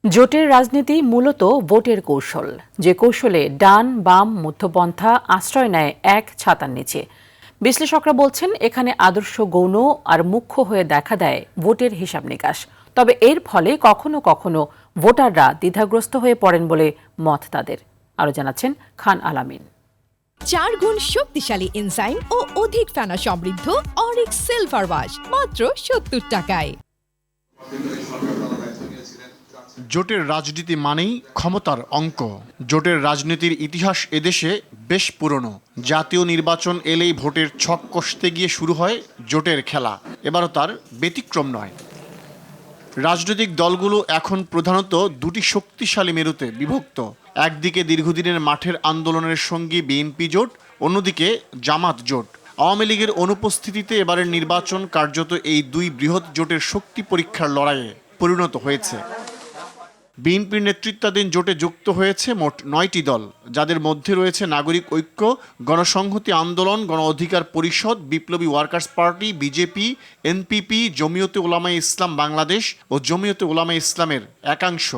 জোটের রাজনীতি মূলত ভোটের কৌশল, যে কৌশলে ডান বাম মধ্যপন্থা আশ্রয় নেয় এক ছাতার নিচে। বিশ্লেষকরা বলছেন এখানে আদর্শ গৌণ আর মুখ্য হয়ে দেখা দেয় ভোটের হিসাব নিকাশ। তবে এর ফলে কখনো কখনো ভোটাররা দ্বিধাগ্রস্ত হয়ে পড়েন বলে মত তাদের। আরও জানাচ্ছেন খান আলামিন। 4 গুণ শক্তিশালী এনজাইম ও অধিক ফেনা সমৃদ্ধ অরিক সিলভার ওয়াশ মাত্র 70 টাকায়। জোটের রাজনীতি মানেই ক্ষমতার অঙ্ক। জোটের রাজনীতির ইতিহাস এদেশে বেশ পুরনো। জাতীয় নির্বাচন এলেই ভোটের ছক কষতে গিয়ে শুরু হয় জোটের খেলা। এবারও তার ব্যতিক্রম নয়। রাজনৈতিক দলগুলো এখন প্রধানত দুটি শক্তিশালী মেরুতে বিভক্ত। একদিকে দীর্ঘদিনের মাঠের আন্দোলনের সঙ্গী বিএনপি জোট, অন্যদিকে জামাত জোট। আওয়ামী লীগের অনুপস্থিতিতে এবারের নির্বাচন কার্যত এই দুই বৃহৎ জোটের শক্তি পরীক্ষার লড়াইয়ে পরিণত হয়েছে। বিএনপির নেতৃত্বাধীন জোটে যুক্ত হয়েছে মোট 9টি দল, যাদের মধ্যে রয়েছে নাগরিক ঐক্য, গণসংহতি আন্দোলন, গণ অধিকার পরিষদ, বিপ্লবী ওয়ার্কার্স পার্টি, বিজেপি, এনপিপি, জমিয়তে উলামায়ে ইসলাম বাংলাদেশ ও জমিয়তে উলামায়ে ইসলামের একাংশ।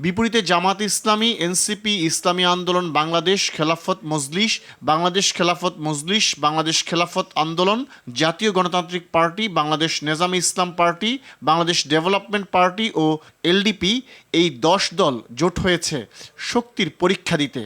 বিপরীতে জামাত ইসলামী, এনসিপি, ইসলামী আন্দোলন বাংলাদেশ, খেলাফত মজলিস, বাংলাদেশ খেলাফত মজলিস, বাংলাদেশ খেলাফত আন্দোলন, জাতীয় গণতান্ত্রিক পার্টি, বাংলাদেশ নেজামে ইসলাম পার্টি, বাংলাদেশ ডেভেলপমেন্ট পার্টি ও এলডিপি, এই 10 দল জোট হয়েছে শক্তির পরীক্ষা দিতে।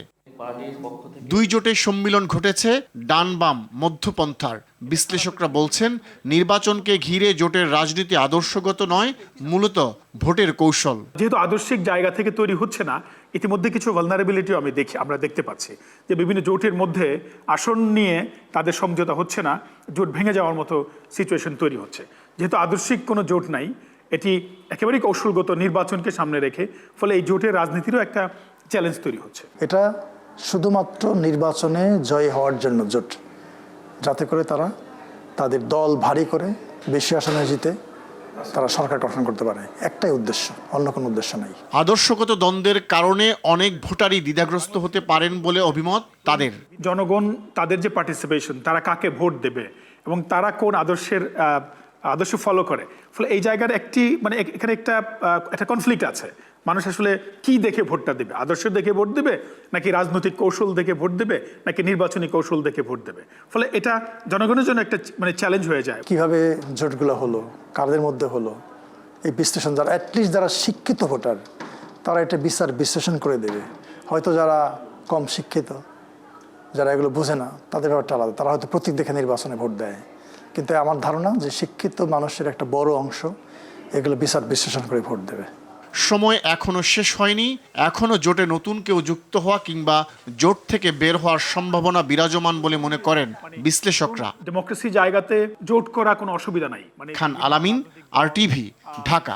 দুই জোটের সম্মিলন ঘটেছে ডান বাম মধ্যপন্থার। বিশ্লেষকরা বলছেন নির্বাচনকে ঘিরে জোটের রাজনীতি আদর্শগত নয়, মূলত ভোটের কৌশল। যেহেতু আদর্শিক জায়গা থেকে তৈরি হচ্ছে না, ইতিমধ্যে কিছু ভালনারেবিলিটিও আমরা দেখতে পাচ্ছি যে বিভিন্ন জোটের মধ্যে আসন নিয়ে তাদের সমঝোতা হচ্ছে না, জোট ভেঙে যাওয়ার মতো সিচুয়েশন তৈরি হচ্ছে। যেহেতু আদর্শিক কোনো জোট নাই, এটি একেবারেই কৌশলগত নির্বাচনকে সামনে রেখে, ফলে এই জোটের রাজনীতিরও একটা চ্যালেঞ্জ তৈরি হচ্ছে। এটা শুধুমাত্র নির্বাচনে জয় হওয়ার জন্য জোট, যাতে করে তারা তাদের দল ভারী করে বেশি আসনে জিতে তারা সরকার গঠন করতে পারে। একটাই উদ্দেশ্য, অন্য কোনো উদ্দেশ্য নাই। আদর্শগত দ্বন্দ্বের কারণে অনেক ভোটারই দ্বিধাগ্রস্ত হতে পারেন বলে অভিমত তাদের। জনগণ তাদের যে পার্টিসিপেশন, তারা কাকে ভোট দেবে এবং তারা কোন আদর্শ ফলো করে, ফলে এই জায়গার এখানে একটা কনফ্লিক্ট আছে। মানুষ আসলে কি দেখে ভোটটা দেবে? আদর্শ দেখে ভোট দেবে, নাকি রাজনৈতিক কৌশল দেখে ভোট দেবে, নাকি নির্বাচনী কৌশল দেখে ভোট দেবে? ফলে এটা জনগণের জন্য একটা চ্যালেঞ্জ হয়ে যায়। কিভাবে জোটগুলো হলো, কাদের মধ্যে হলো, এই বিশ্লেষণ যারা অ্যাটলিস্ট যারা শিক্ষিত ভোটার, তারা এটা বিশ্লেষণ করে দেবে। হয়তো যারা কম শিক্ষিত, যারা এগুলো বোঝে না, তাদের ব্যাপারটা আলাদা, তারা হয়তো প্রতীক দেখে নির্বাচনে ভোট দেয়। কিন্তু আমার ধারণা যে শিক্ষিত মানুষের একটা বড় অংশ এগুলো বিশ্লেষণ করে ভোট দেবে। সময় এখনো শেষ হয়নি। এখনো জোটে নতুন কেউ যুক্ত হওয়া কিংবা জোট থেকে বের হওয়ার সম্ভাবনা বিরাজমান বলে মনে করেন বিশ্লেষকরা। ডেমোক্রেসি জায়গাতে জোট করা কোনো অসুবিধা নাই। খান আলামিন, RTV, ঢাকা।